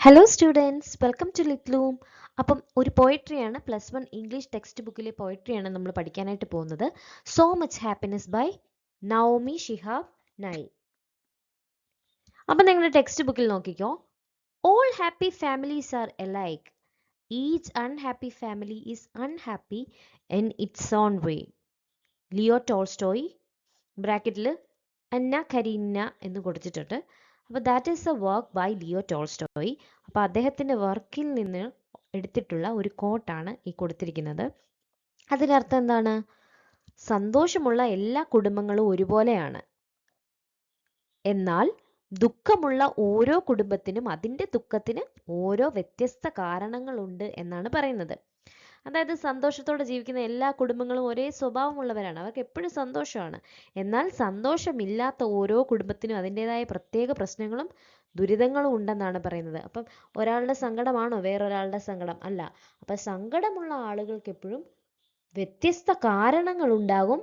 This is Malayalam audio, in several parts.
ഹലോ സ്റ്റുഡൻസ്, വെൽക്കം ടു ലിറ്റ്ലൂം. അപ്പം ഒരു പോയട്രിയാണ്, +1 ഇംഗ്ലീഷ് ടെക്സ്റ്റ് ബുക്കിലെ പോയട്രിയാണ് നമ്മൾ പഠിക്കാനായിട്ട് പോകുന്നത്. So much happiness by Naomi Shihab Nye. അപ്പം നിങ്ങളുടെ ടെക്സ്റ്റ് ബുക്കിൽ നോക്കിക്കോ. All happy families are alike, each unhappy family is unhappy in its own way. Leo Tolstoy, ബ്രാക്കറ്റിൽ അന്ന കരീന എന്ന് കൊടുത്തിട്ടുണ്ട്. അപ്പോൾ that is a work by Leo Tolstoy. അപ്പോൾ അദ്ദേഹത്തിൻ്റെ വർക്കിൽ നിന്ന് എടുത്തിട്ടുള്ള ഒരു കോട്ടാണ് ഈ കൊടുത്തിരിക്കുന്നത്. അതിനർത്ഥം എന്താണ്? സന്തോഷമുള്ള എല്ലാ കുടുംബങ്ങളും ഒരുപോലെയാണ്, എന്നാൽ ദുഃഖമുള്ള ഓരോ കുടുംബത്തിനും അതിൻ്റെ ദുഃഖത്തിന് ഓരോ വ്യത്യസ്ത കാരണങ്ങളുണ്ട് എന്നാണ് പറയുന്നത്. അതായത് സന്തോഷത്തോടെ ജീവിക്കുന്ന എല്ലാ കുടുംബങ്ങളും ഒരേ സ്വഭാവമുള്ളവരാണ്, അവർക്ക് എപ്പോഴും സന്തോഷമാണ്. എന്നാൽ സന്തോഷമില്ലാത്ത ഓരോ കുടുംബത്തിനും അതിൻ്റെതായ പ്രത്യേക പ്രശ്നങ്ങളും ദുരിതങ്ങളും ഉണ്ടെന്നാണ് പറയുന്നത്. അപ്പം ഒരാളുടെ സങ്കടമാണോ വേറൊരാളുടെ സങ്കടം? അല്ല. അപ്പം സങ്കടമുള്ള ആളുകൾക്ക് എപ്പോഴും വ്യത്യസ്ത കാരണങ്ങൾ ഉണ്ടാകും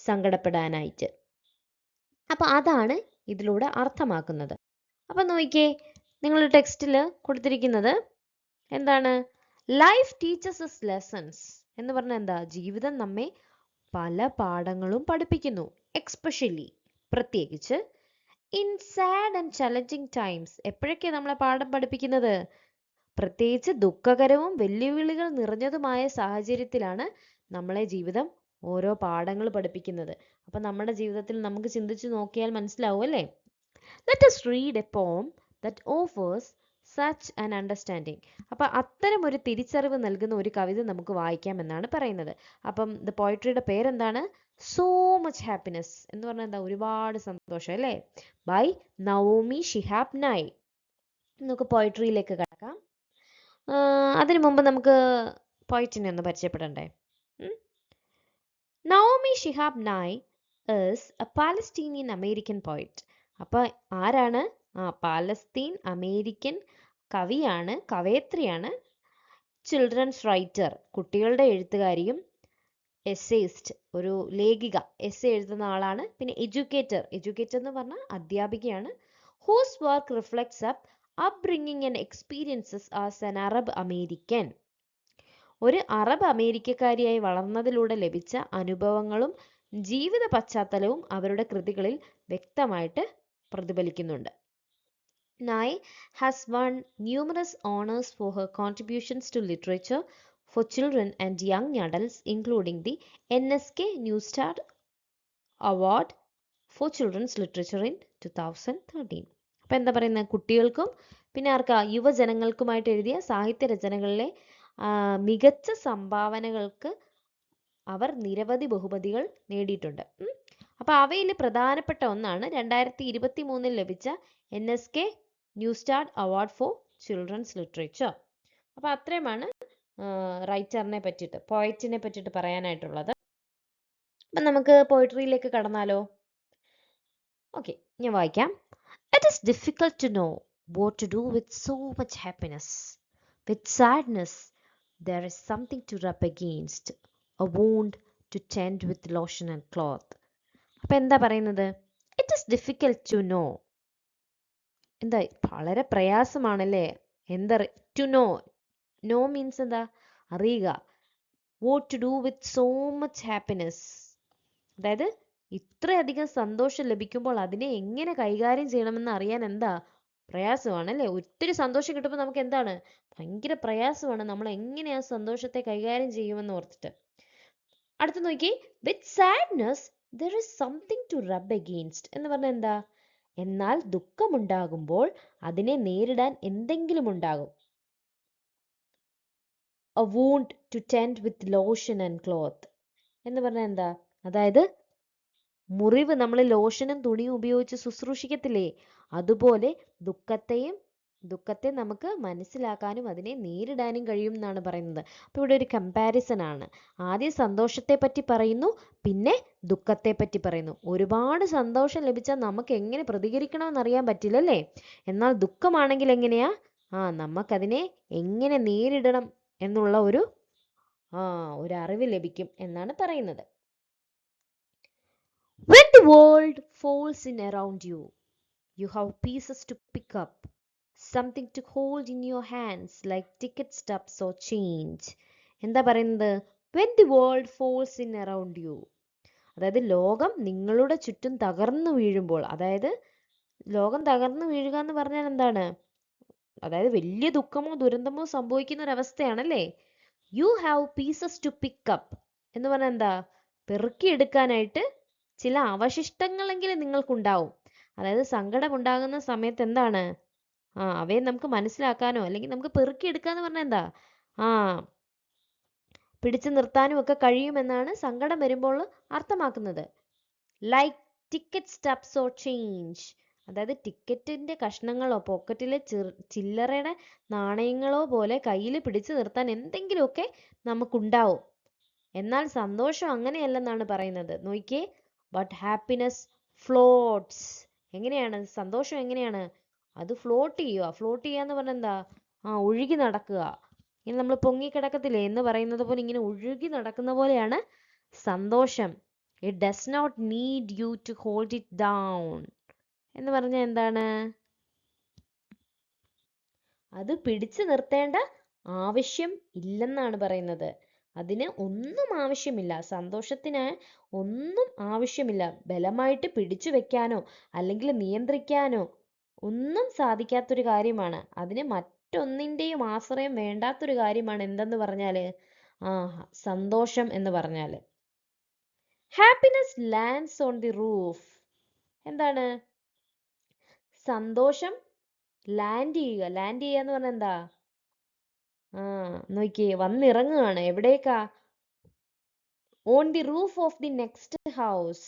സങ്കടപ്പെടാനായിട്ട്. അപ്പം അതാണ് ഇതിലൂടെ അർത്ഥമാക്കുന്നത്. അപ്പം നോക്കിക്കേ, നിങ്ങളുടെ ടെക്സ്റ്റിൽ കൊടുത്തിരിക്കുന്നത് എന്താണ്? ലൈഫ് ടീച്ചസ് us ലെസൺസ് എന്ന് പറഞ്ഞാൽ എന്താ? ജീവിതം നമ്മെ പല പാഠങ്ങളും പഠിപ്പിക്കുന്നു. എക്സ്പെഷ്യലി, പ്രത്യേകിച്ച് in sad and challenging times. എപ്പോഴൊക്കെയാണ് നമ്മളെ പാഠം പഠിപ്പിക്കുന്നത്? പ്രത്യേകിച്ച് ദുഃഖകരവും വെല്ലുവിളികൾ നിറഞ്ഞതുമായ സാഹചര്യത്തിലാണ് നമ്മളെ ജീവിതം ഓരോ പാഠങ്ങൾ പഠിപ്പിക്കുന്നത്. അപ്പം നമ്മുടെ ജീവിതത്തിൽ നമുക്ക് ചിന്തിച്ചു നോക്കിയാൽ മനസ്സിലാവും അല്ലേ? Let us read a poem that offers such an understanding. അപ്പം അത്തരം ഒരു തിരിച്ചറിവ് നൽകുന്ന ഒരു കവിത നമുക്ക് വായിക്കാം എന്നാണ് പറയുന്നത്. അപ്പം ദ പോയട്രിയുടെ പേരെന്താണ്? സോ മച്ച് ഹാപ്പിനെസ് എന്ന് പറഞ്ഞാൽ എന്താ? ഒരുപാട് സന്തോഷം അല്ലേ? ബൈ നവോമി ഷിഹാബ് നൈ. നമുക്ക് പോയട്രിയിലേക്ക് കടക്കാം. അതിനു മുമ്പ് നമുക്ക് പോയിറ്റിനെ ഒന്ന് പരിചയപ്പെടണ്ടേ? നവോമി ഷിഹാബ് നൈ is a Palestinian American poet. അപ്പോൾ ആരാണ്? പാലസ്തീൻ അമേരിക്കൻ കവിയാണ്, കവയത്രിയാണ്, ചിൽഡ്രൻസ് റൈറ്റർ, കുട്ടികളുടെ എഴുത്തുകാരിയും, എസ്സേയിസ്റ്റ്, ഒരു ലേഖിക, എസ്സേ എഴുതുന്ന ആളാണ്. പിന്നെ എഡ്യൂക്കേറ്റർ എന്ന് പറഞ്ഞാൽ അധ്യാപികയാണ്. Whose work reflects upbringing and experiences as an Arab American. ഒരു അറബ് അമേരിക്കക്കാരിയായി വളർന്നതിലൂടെ ലഭിച്ച അനുഭവങ്ങളും ജീവിത പശ്ചാത്തലവും അവരുടെ കൃതികളിൽ വ്യക്തമായിട്ട് പ്രതിഫലിക്കുന്നുണ്ട്. Nai has won numerous honors for her contributions to literature for children and young adults, including the NSK Newstar Award for Children's Literature in 2013. അപ്പം എന്താ പറയുന്നത്? കുട്ടികൾക്കും പിന്നെ ആർക്കാ? യുവജനങ്ങൾക്കുമായിട്ട് എഴുതിയ സാഹിത്യ രചനകളിലെ മികച്ച സംഭാവനകൾക്ക് അവർ നിരവധി ബഹുമതികൾ നേടിയിട്ടുണ്ട്. അപ്പോൾ അവയിൽ പ്രധാനപ്പെട്ട ഒന്നാണ് 2023 ലഭിച്ച NSK Neustadt award for children's literature. അപ്പോൾ അത്രയുമാണ് റൈറ്ററിനെ പറ്റിയിട്ട്, പോയറ്റിനെ പറ്റിയിട്ട് പറയാനായിട്ടുള്ളത്. അപ്പം നമുക്ക് പോയിട്രിയിലേക്ക് കടന്നാലോ? ഓക്കെ, ഞാൻ വായിക്കാം. It is difficult to know what to do with so much happiness. With sadness, there is something to rub against, a wound to tend with lotion and cloth. അപ്പം എന്താ പറയുന്നത്? It is difficult to know. എന്താ? വളരെ പ്രയാസമാണല്ലേ? എന്താ? To know. നോ മീൻസ് എന്താ? അറിയുക. What to do with so much happiness. അതായത് ഇത്രയധികം സന്തോഷം ലഭിക്കുമ്പോൾ അതിനെ എങ്ങനെ കൈകാര്യം ചെയ്യണമെന്ന് അറിയാൻ എന്താ? പ്രയാസമാണ് അല്ലേ? ഒത്തിരി സന്തോഷം കിട്ടുമ്പോൾ നമുക്ക് എന്താണ്? ഭയങ്കര പ്രയാസമാണ്. നമ്മൾ എങ്ങനെ ആ സന്തോഷത്തെ കൈകാര്യം ചെയ്യുമെന്ന് ഓർത്തിട്ട്. അടുത്ത് നോക്കി. വിത്ത് sadness there is something to rub against എന്ന് പറഞ്ഞാൽ എന്താ? എന്നാൽ ദുഃഖമുണ്ടാകുമ്പോൾ അതിനെ നേരിടാൻ എന്തെങ്കിലും ഉണ്ടാകും. A wound to tend with lotion and cloth എന്ന് പറഞ്ഞാൽ എന്താ? അതായത് മുറിവ് നമ്മൾ ലോഷനും തുണിയും ഉപയോഗിച്ച് ശുശ്രൂഷിക്കത്തില്ലേ? അതുപോലെ ദുഃഖത്തെ നമുക്ക് മനസ്സിലാക്കാനും അതിനെ നേരിടാനും കഴിയും എന്നാണ് പറയുന്നത്. അപ്പോൾ ഇവിടെ ഒരു കമ്പാരിസൺ ആണ്. ആദ്യം സന്തോഷത്തെ പറ്റി പറയുന്നു, പിന്നെ ദുഃഖത്തെ പറ്റി പറയുന്നു. ഒരുപാട് സന്തോഷം ലഭിച്ചാൽ നമുക്ക് എങ്ങനെ പ്രതികരിക്കണമെന്ന് അറിയാൻ പറ്റില്ലല്ലേ? എന്നാൽ ദുഃഖമാണെങ്കിൽ എങ്ങനെയാ? നമുക്കതിനെ എങ്ങനെ നേരിടണം എന്നുള്ള ഒരു അറിവ് ലഭിക്കും എന്നാണ് പറയുന്നത്. When the world falls in around you, you have pieces to pick up, something to hold in your hands like ticket stubs or change. എന്താ പറയുന്നത്? When the world falls in around you, അതായത് ലോകം നിങ്ങളുടെ ചുറ്റും തകർന്നു വീഴുമ്പോൾ, അതായത് ലോകം തകർന്നു വീഴുക എന്ന് പറഞ്ഞാൽ എന്താണ്? അതായത് വലിയ ദുഃഖമോ ദുരന്തമോ സംഭവിക്കുന്ന ഒരു അവസ്ഥയാണല്ലേ. You have pieces to pick up എന്ന് പറഞ്ഞാൽ എന്താ? പെറുക്കിയെടുക്കാനായിട്ട് ചില അവശിഷ്ടങ്ങളെങ്കിലും നിങ്ങൾക്കുണ്ടാവും. അതായത് സങ്കടം ഉണ്ടാകുന്ന സമയത്ത് എന്താണ്? അവയെ നമുക്ക് മനസ്സിലാക്കാനോ അല്ലെങ്കിൽ നമുക്ക് പെറുക്കിയെടുക്കാന്ന് പറഞ്ഞാൽ എന്താ? പിടിച്ചു നിർത്താനും ഒക്കെ കഴിയുമെന്നാണ് സങ്കടം വരുമ്പോൾ അർത്ഥമാക്കുന്നത്. Like ticket stubs or change, അതായത് ടിക്കറ്റിന്റെ കഷ്ണങ്ങളോ പോക്കറ്റിലെ ചില്ലറയുടെ നാണയങ്ങളോ പോലെ കയ്യിൽ പിടിച്ചു നിർത്താൻ എന്തെങ്കിലുമൊക്കെ നമുക്കുണ്ടാവും. എന്നാൽ സന്തോഷം അങ്ങനെയല്ലെന്നാണ് പറയുന്നത്. നോക്കിയേ, ബട്ട് ഹാപ്പിനെസ് ഫ്ലോട്ട്സ്. എങ്ങനെയാണ് സന്തോഷം? എങ്ങനെയാണ് അത്? ഫ്ലോട്ട് ചെയ്യുക. ഫ്ലോട്ട് ചെയ്യുക എന്ന് പറഞ്ഞാൽ എന്താ? ഒഴുകി നടക്കുക. ഇനി നമ്മൾ പൊങ്ങിക്കിടക്കത്തില്ലേ എന്ന് പറയുന്നത് പോലെ ഇങ്ങനെ ഒഴുകി നടക്കുന്ന പോലെയാണ് സന്തോഷം. It does not need you to hold it down എന്ന് പറഞ്ഞാൽ എന്താണ്? അത് പിടിച്ചു നിർത്തേണ്ട ആവശ്യം ഇല്ലെന്നാണ് പറയുന്നത്. അതിന് ഒന്നും ആവശ്യമില്ല. സന്തോഷത്തിന് ഒന്നും ആവശ്യമില്ല. ബലമായിട്ട് പിടിച്ചു വെക്കാനോ അല്ലെങ്കിൽ നിയന്ത്രിക്കാനോ ഒന്നും സാധിക്കാത്തൊരു കാര്യമാണ്. അതിന് മറ്റൊന്നിന്റെയും ആശ്രയം വേണ്ടാത്തൊരു കാര്യമാണ് എന്തെന്ന് പറഞ്ഞാല് സന്തോഷം എന്ന് പറഞ്ഞാല്. Happiness lands on the roof. എന്താണ് സന്തോഷം? ലാൻഡ് ചെയ്യുക. ലാൻഡ് ചെയ്യുക എന്ന് പറഞ്ഞാൽ എന്താ? നോക്കിയേ, വന്നിറങ്ങുകയാണ്. എവിടേക്കാ? On the roof of the next house.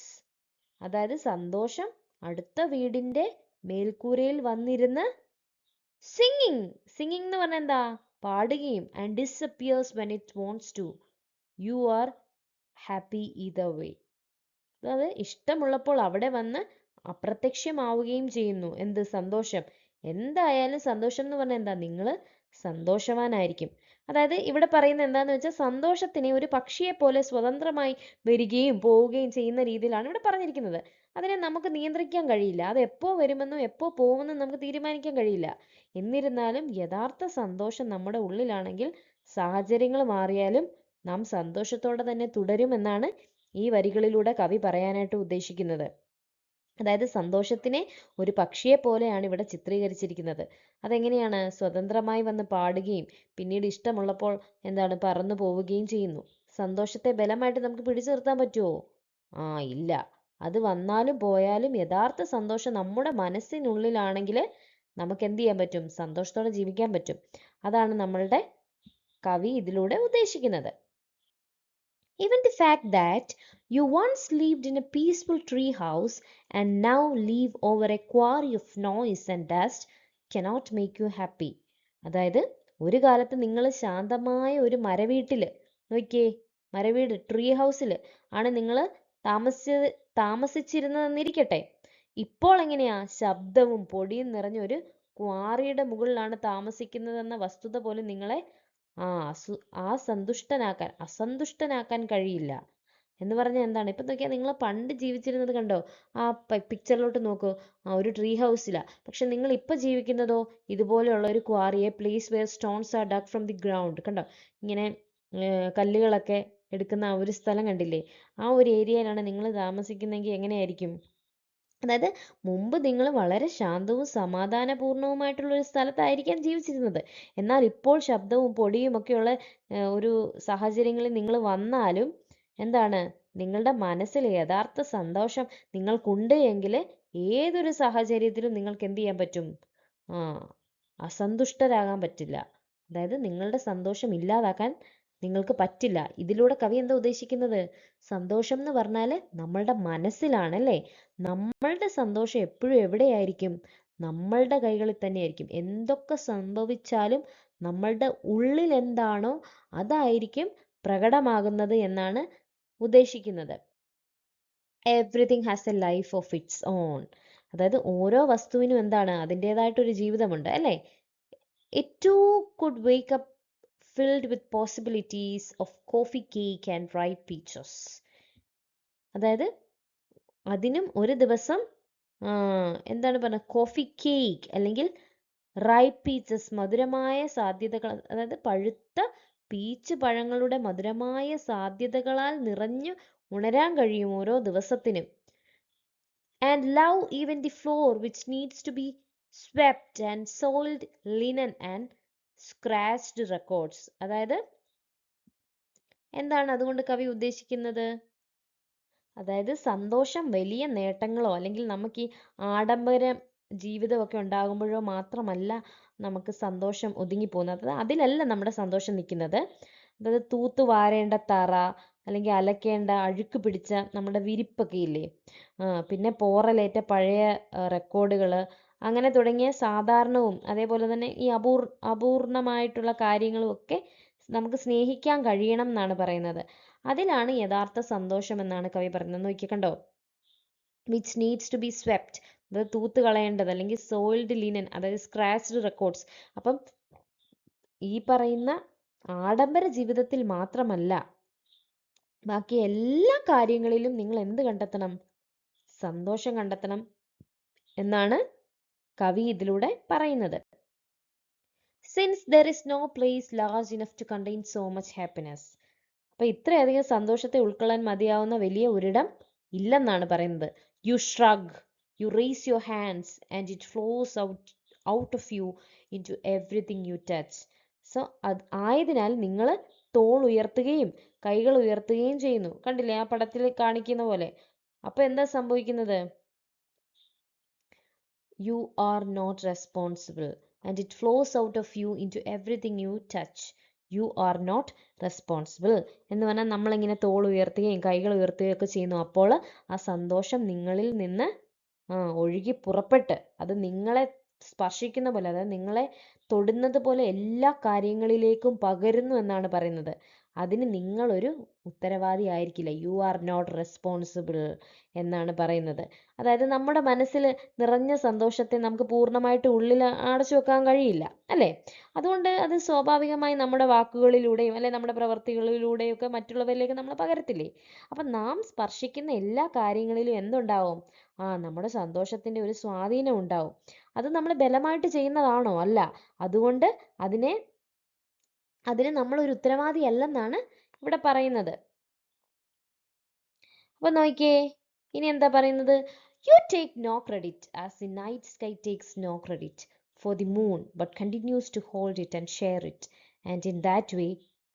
അതായത് സന്തോഷം അടുത്ത വീടിന്റെ മേൽക്കൂരയിൽ വന്നിരുന്ന് സിംഗിങ്. സിംഗിങ് എന്ന് പറഞ്ഞാൽ എന്താ? പാടുകയും. And disappears when it wants to. You are happy either way. അതായത് ഇഷ്ടമുള്ളപ്പോൾ അവിടെ വന്ന് അപ്രത്യക്ഷമാവുകയും ചെയ്യുന്നു. എന്ത്? സന്തോഷം. എന്തായാലും സന്തോഷം എന്ന് പറഞ്ഞാൽ എന്താ? നിങ്ങൾ സന്തോഷവാനായിരിക്കും. അതായത് ഇവിടെ പറയുന്നത് എന്താന്ന് വെച്ചാൽ സന്തോഷത്തിനെ ഒരു പക്ഷിയെ പോലെ സ്വതന്ത്രമായി വരികയും പോവുകയും ചെയ്യുന്ന രീതിയിലാണ് ഇവിടെ പറഞ്ഞിരിക്കുന്നത്. അതിനെ നമുക്ക് നിയന്ത്രിക്കാൻ കഴിയില്ല. അത് എപ്പോ വരുമെന്നോ എപ്പോ പോകുമെന്നോ നമുക്ക് തീരുമാനിക്കാൻ കഴിയില്ല. എന്നിരുന്നാലും യഥാർത്ഥ സന്തോഷം നമ്മുടെ ഉള്ളിലാണെങ്കിൽ സാഹചര്യങ്ങൾ മാറിയാലും നാം സന്തോഷത്തോടെ തന്നെ തുടരുമെന്നാണ് ഈ വരികളിലൂടെ കവി പറയാനായിട്ട് ഉദ്ദേശിക്കുന്നത്. അതായത് സന്തോഷത്തിനെ ഒരു പക്ഷിയെ പോലെയാണ് ഇവിടെ ചിത്രീകരിച്ചിരിക്കുന്നത്. അതെങ്ങനെയാണ്? സ്വതന്ത്രമായി വന്ന് പാടുകയും പിന്നീട് ഇഷ്ടമുള്ളപ്പോൾ എന്താണ് പറന്നു പോവുകയും ചെയ്യുന്നു. സന്തോഷത്തെ ബലമായിട്ട് നമുക്ക് പിടിച്ചു നിർത്താൻ പറ്റുമോ? ഇല്ല. അത് വന്നാലും പോയാലും യഥാർത്ഥ സന്തോഷം നമ്മുടെ മനസ്സിനുള്ളിലാണെങ്കിൽ നമുക്ക് എന്ത് ചെയ്യാൻ പറ്റും? സന്തോഷത്തോടെ ജീവിക്കാൻ പറ്റും. അതാണ് നമ്മളുടെ കവി ഇതിലൂടെ ഉദ്ദേശിക്കുന്നത്. Even the fact that you once lived in a peaceful tree house and now live over a quarry of noise and dust cannot make you happy. അതായത് ഒരു കാലത്ത് നിങ്ങൾ ശാന്തമായ ഒരു മരവീട്ടിൽ, നോക്കിയേ, മരവീട് ട്രീ ഹൗസിൽ ആണ് നിങ്ങൾ താമസിച്ചിരുന്നതെന്നിരിക്കട്ടെ. ഇപ്പോൾ എങ്ങനെയാ? ശബ്ദവും പൊടിയും നിറഞ്ഞ ഒരു ക്വാറിയുടെ മുകളിലാണ് താമസിക്കുന്നതെന്ന വസ്തുത പോലും നിങ്ങളെ അസന്തുഷ്ടനാക്കാൻ കഴിയില്ല. എന്ന് പറഞ്ഞാൽ എന്താണ്? ഇപ്പൊ നോക്കിയാൽ നിങ്ങൾ പണ്ട് ജീവിച്ചിരുന്നത് കണ്ടോ? പിക്ചറിലോട്ട് നോക്കൂ. ഒരു ട്രീ ഹൗസിലാ. പക്ഷെ നിങ്ങൾ ഇപ്പൊ ജീവിക്കുന്നതോ ഇതുപോലെയുള്ള ഒരു ക്വാറിയെ, place where stones are dug from the ground. കണ്ടോ? ഇങ്ങനെ കല്ലുകളൊക്കെ എടുക്കുന്ന ഒരു സ്ഥലം കണ്ടില്ലേ? ആ ഒരു ഏരിയയിലാണ് നിങ്ങൾ താമസിക്കുന്നെങ്കിൽ എങ്ങനെയായിരിക്കും? അതായത് മുമ്പ് നിങ്ങൾ വളരെ ശാന്തവും സമാധാനപൂർണവുമായിട്ടുള്ള ഒരു സ്ഥലത്തായിരിക്കാം ജീവിച്ചിരുന്നത്. എന്നാൽ ഇപ്പോൾ ശബ്ദവും പൊടിയും ഒക്കെയുള്ള ഒരു സാഹചര്യങ്ങളിൽ നിങ്ങൾ വന്നാലും എന്താണ്? നിങ്ങളുടെ മനസ്സിൽ യഥാർത്ഥ സന്തോഷം നിങ്ങൾക്കുണ്ട് എങ്കിൽ ഏതൊരു സാഹചര്യത്തിലും നിങ്ങൾക്ക് എന്ത് ചെയ്യാൻ പറ്റും? അസന്തുഷ്ടരാകാൻ പറ്റില്ല. അതായത് നിങ്ങളുടെ സന്തോഷം ഇല്ലാതാക്കാൻ നിങ്ങൾക്ക് പറ്റില്ല. ഇതിലൂടെ കവി എന്താ ഉദ്ദേശിക്കുന്നത്? സന്തോഷം എന്ന് പറഞ്ഞാൽ നമ്മളുടെ മനസ്സിലാണല്ലേ. നമ്മളുടെ സന്തോഷം എപ്പോഴും എവിടെയായിരിക്കും? നമ്മളുടെ കൈകളിൽ തന്നെയായിരിക്കും. എന്തൊക്കെ സംഭവിച്ചാലും നമ്മളുടെ ഉള്ളിൽ എന്താണോ അതായിരിക്കും പ്രകടമാകുന്നത് എന്നാണ് ഉദ്ദേശിക്കുന്നത്. Everything has a life of its own. അതായത് ഓരോ വസ്തുവിനും എന്താണ്? അതിൻ്റെതായിട്ടൊരു ജീവിതമുണ്ട് അല്ലേ. It to could wake up filled with possibilities of coffee cake and ripe peaches. അതായത് അതിനും ഒരു ദിവസം എന്താണ് പറഞ്ഞത്? കോഫി കേക്ക് അല്ലെങ്കിൽ റൈപ്പ് പീച്ചസ്, മധുരമായ സാധ്യതകൾ, അതായത് പഴുത്ത പീച്ച് പഴങ്ങളുടെ മധുരമായ സാധ്യതകളാൽ നിറഞ്ഞു ഉണരാൻ കഴിയും ഓരോ ദിവസത്തിനും. And love even the floor which needs to be swept and soiled linen and scratched records. അതായത് എന്താണ് അതുകൊണ്ട് കവി ഉദ്ദേശിക്കുന്നത്? അതായത് സന്തോഷം വലിയ നേട്ടങ്ങളോ അല്ലെങ്കിൽ നമുക്ക് ഈ ആഡംബര ജീവിതമൊക്കെ ഉണ്ടാകുമ്പോഴോ മാത്രമല്ല നമുക്ക് സന്തോഷം ഒതുങ്ങിപ്പോകുന്നത്. അതിലല്ല നമ്മുടെ സന്തോഷം നിൽക്കുന്നത്. അതായത് തൂത്തു വാരേണ്ട തറ, അല്ലെങ്കിൽ അലക്കേണ്ട അഴുക്ക് പിടിച്ച നമ്മുടെ വിരിപ്പൊക്കെ ഇല്ലേ, പിന്നെ പോറലേറ്റ പഴയ റെക്കോർഡുകൾ, അങ്ങനെ തുടങ്ങിയ സാധാരണവും അതേപോലെ തന്നെ ഈ അപൂർണമായിട്ടുള്ള കാര്യങ്ങളും ഒക്കെ നമുക്ക് സ്നേഹിക്കാൻ കഴിയണം എന്നാണ് പറയുന്നത്. അതിലാണ് യഥാർത്ഥ സന്തോഷം എന്നാണ് കവി പറയുന്നത്. നോക്കി കണ്ടോ, which needs to be swept, അത് തൂത്ത് കളയേണ്ടത്, അല്ലെങ്കിൽ സോയിൽഡ് ലിനൻ, അതായത് സ്ക്രാച്ച്ഡ് റെക്കോർഡ്സ്. അപ്പം ഈ പറയുന്ന ആഡംബര ജീവിതത്തിൽ മാത്രമല്ല ബാക്കി എല്ലാ കാര്യങ്ങളിലും നിങ്ങൾ എന്ത് കണ്ടെത്തണം? സന്തോഷം കണ്ടെത്തണം എന്നാണ് കവി ഇതിലൂടെ പറയുന്നത്. Since there is no place large enough to contain so much happiness. അപ്പൊ ഇത്രയധികം സന്തോഷത്തെ ഉൾക്കൊള്ളാൻ മതിയാവുന്ന വലിയ ഒരിടം ഇല്ലെന്നാണ് പറയുന്നത്. You shrug, you raise your hands and it flows out of you into everything you touch. So ആയതിനാൽ നിങ്ങൾ തോൾ ഉയർത്തുകയും കൈകൾ ഉയർത്തുകയും ചെയ്യുന്നു. കണ്ടില്ലേ ആ പടത്തിൽ കാണിക്കുന്ന പോലെ. അപ്പൊ എന്താ സംഭവിക്കുന്നത്? You are not responsible and it flows out of you into everything you touch. You are not responsible എന്ന് പറഞ്ഞാൽ നമ്മളിങ്ങനെ തോൾ ഉയർത്തുകയും കൈകൾ ഉയർത്തുകയും ഒക്കെ ചെയ്യുന്നു. അപ്പോൾ ആ സന്തോഷം നിങ്ങളിൽ നിന്ന് ഒഴുകി പുറപ്പെട്ട് അത് നിങ്ങളെ സ്പർശിക്കുന്ന പോലെ, അതായത് നിങ്ങളെ തൊടുന്നത് പോലെ എല്ലാ കാര്യങ്ങളിലേക്കും പകരുന്നു എന്നാണ് പറയുന്നത്. അതിന് നിങ്ങളൊരു ഉത്തരവാദി ആയിരിക്കില്ല. യു ആർ നോട്ട് റെസ്പോൺസിബിൾ എന്നാണ് പറയുന്നത്. അതായത് നമ്മുടെ മനസ്സിൽ നിറഞ്ഞ സന്തോഷത്തെ നമുക്ക് പൂർണ്ണമായിട്ട് ഉള്ളിൽ അടച്ചു വെക്കാൻ കഴിയില്ല, അല്ലേ? അതുകൊണ്ട് അത് സ്വാഭാവികമായി നമ്മുടെ വാക്കുകളിലൂടെയും അല്ലെ നമ്മുടെ പ്രവർത്തികളിലൂടെയും ഒക്കെ മറ്റുള്ളവരിലേക്ക് നമ്മൾ പകരത്തില്ലേ. അപ്പം നാം സ്പർശിക്കുന്ന എല്ലാ കാര്യങ്ങളിലും എന്തുണ്ടാവും? നമ്മുടെ സന്തോഷത്തിന്റെ ഒരു സ്വാധീനം ഉണ്ടാവും. അത് നമ്മൾ ബലമായിട്ട് ചെയ്യുന്നതാണോ? അല്ല. അതുകൊണ്ട് അതിന് നമ്മൾ ഒരു ഉത്തരവാദി അല്ലെന്നാണ് ഇവിടെ പറയുന്നത്. അപ്പൊ നോക്കിയേ, ഇനി എന്താ പറയുന്നത്? You take no credit as the night sky takes no credit for the moon but continues to hold it and share it and in that way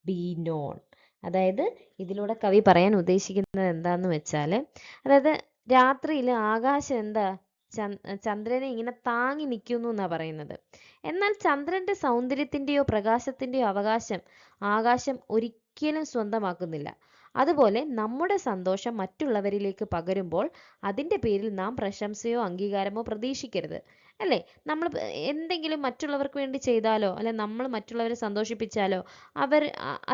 be known. അതായത് ഇതിലൂടെ കവി പറയാൻ ഉദ്ദേശിക്കുന്നത് എന്താന്ന് വെച്ചാൽ, അതായത് രാത്രിയിൽ ആകാശം എന്താ ചന്ദ്രനെ ഇങ്ങനെ താങ്ങി നിൽക്കുന്നു എന്നാ പറയുന്നത്. എന്നാൽ ചന്ദ്രന്റെ സൗന്ദര്യത്തിന്റെയോ പ്രകാശത്തിന്റെയോ അവകാശം ആകാശം ഒരിക്കലും സ്വന്തമാക്കുന്നില്ല. അതുപോലെ നമ്മുടെ സന്തോഷം മറ്റുള്ളവരിലേക്ക് പകരുമ്പോൾ അതിൻ്റെ പേരിൽ നാം പ്രശംസയോ അംഗീകാരമോ പ്രതീക്ഷിക്കരുത്, അല്ലേ? നമ്മൾ എന്തെങ്കിലും മറ്റുള്ളവർക്ക് വേണ്ടി ചെയ്താലോ അല്ലെ നമ്മൾ മറ്റുള്ളവരെ സന്തോഷിപ്പിച്ചാലോ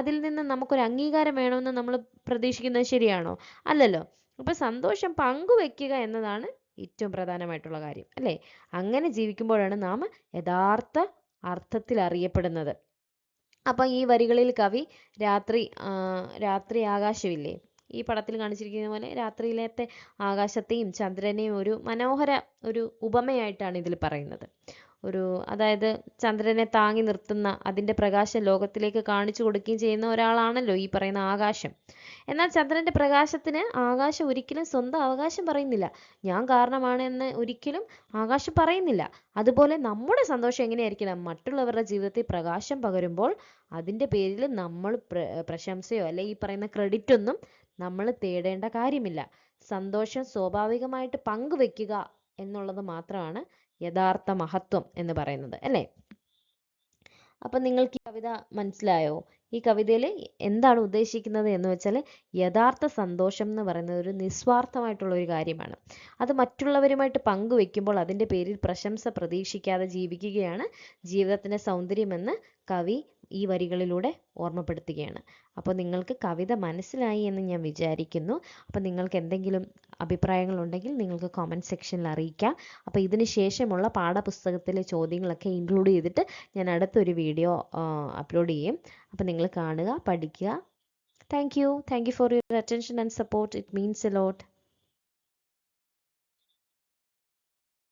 അതിൽ നിന്ന് നമുക്കൊരു അംഗീകാരം വേണമെന്ന് നമ്മൾ പ്രതീക്ഷിക്കുന്നത് ശരിയാണോ? അല്ലല്ലോ. അപ്പൊ സന്തോഷം പങ്കുവെക്കുക എന്നതാണ് ഏറ്റവും പ്രധാനമായിട്ടുള്ള കാര്യം, അല്ലേ? അങ്ങനെ ജീവിക്കുമ്പോഴാണ് നാം യഥാർത്ഥ അർത്ഥത്തിൽ അറിയപ്പെടുന്നത്. അപ്പം ഈ വരികളിൽ കവി രാത്രി ആകാശമില്ലേ, ഈ പടത്തിൽ കാണിച്ചിരിക്കുന്ന പോലെ രാത്രിയിലത്തെ ആകാശത്തെയും ചന്ദ്രനെയും ഒരു മനോഹര ഒരു ഉപമയായിട്ടാണ് ഇതിൽ പറയുന്നത്. അതായത് ചന്ദ്രനെ താങ്ങി നിർത്തുന്ന അതിൻ്റെ പ്രകാശം ലോകത്തിലേക്ക് കാണിച്ചു കൊടുക്കുകയും ചെയ്യുന്ന ഒരാളാണല്ലോ ഈ പറയുന്ന ആകാശം. എന്നാൽ ചന്ദ്രന്റെ പ്രകാശത്തിന് ആകാശം ഒരിക്കലും സ്വന്തം അവകാശം പറയുന്നില്ല. ഞാൻ കാരണമാണ് എന്ന് ഒരിക്കലും ആകാശം പറയുന്നില്ല. അതുപോലെ നമ്മുടെ സന്തോഷം എങ്ങനെയായിരിക്കണം? മറ്റുള്ളവരുടെ ജീവിതത്തിൽ പ്രകാശം പകരുമ്പോൾ അതിൻ്റെ പേരിൽ നമ്മൾ പ്രശംസയോ അല്ലെ ഈ പറയുന്ന ക്രെഡിറ്റ് ഒന്നും നമ്മൾ തേടേണ്ട കാര്യമില്ല. സന്തോഷം സ്വാഭാവികമായിട്ട് പങ്കുവെക്കുക എന്നുള്ളത് മാത്രമാണ് യഥാർത്ഥ മഹത്വം എന്ന് പറയുന്നത്, അല്ലേ? അപ്പം നിങ്ങൾക്ക് ഈ കവിത മനസ്സിലായോ? ഈ കവിതയിൽ എന്താണ് ഉദ്ദേശിക്കുന്നത് എന്ന് വെച്ചാൽ, യഥാർത്ഥ സന്തോഷം എന്ന് പറയുന്നത് ഒരു നിസ്വാർത്ഥമായിട്ടുള്ള ഒരു കാര്യമാണ്. അത് മറ്റുള്ളവരുമായിട്ട് പങ്കുവെക്കുമ്പോൾ അതിൻ്റെ പേരിൽ പ്രശംസ പ്രതീക്ഷിക്കാതെ ജീവിക്കുകയാണ് ജീവിതത്തിൻ്റെ സൗന്ദര്യമെന്ന് കവി ഈ വരികളിലൂടെ ഓർമ്മപ്പെടുത്തുകയാണ്. അപ്പോൾ നിങ്ങൾക്ക് കവിത മനസ്സിലായി എന്ന് ഞാൻ വിചാരിക്കുന്നു. അപ്പോൾ നിങ്ങൾക്ക് എന്തെങ്കിലും അഭിപ്രായങ്ങളുണ്ടെങ്കിൽ നിങ്ങൾക്ക് കമൻറ്റ് സെക്ഷനിൽ അറിയിക്കാം. അപ്പോൾ ഇതിന് ശേഷമുള്ള പാഠപുസ്തകത്തിലെ ചോദ്യങ്ങളൊക്കെ ഇൻക്ലൂഡ് ചെയ്തിട്ട് ഞാൻ അടുത്തൊരു വീഡിയോ അപ്ലോഡ് ചെയ്യും. അപ്പോൾ നിങ്ങൾ കാണുക, പഠിക്കുക. Thank you for your attention and support. It means a lot.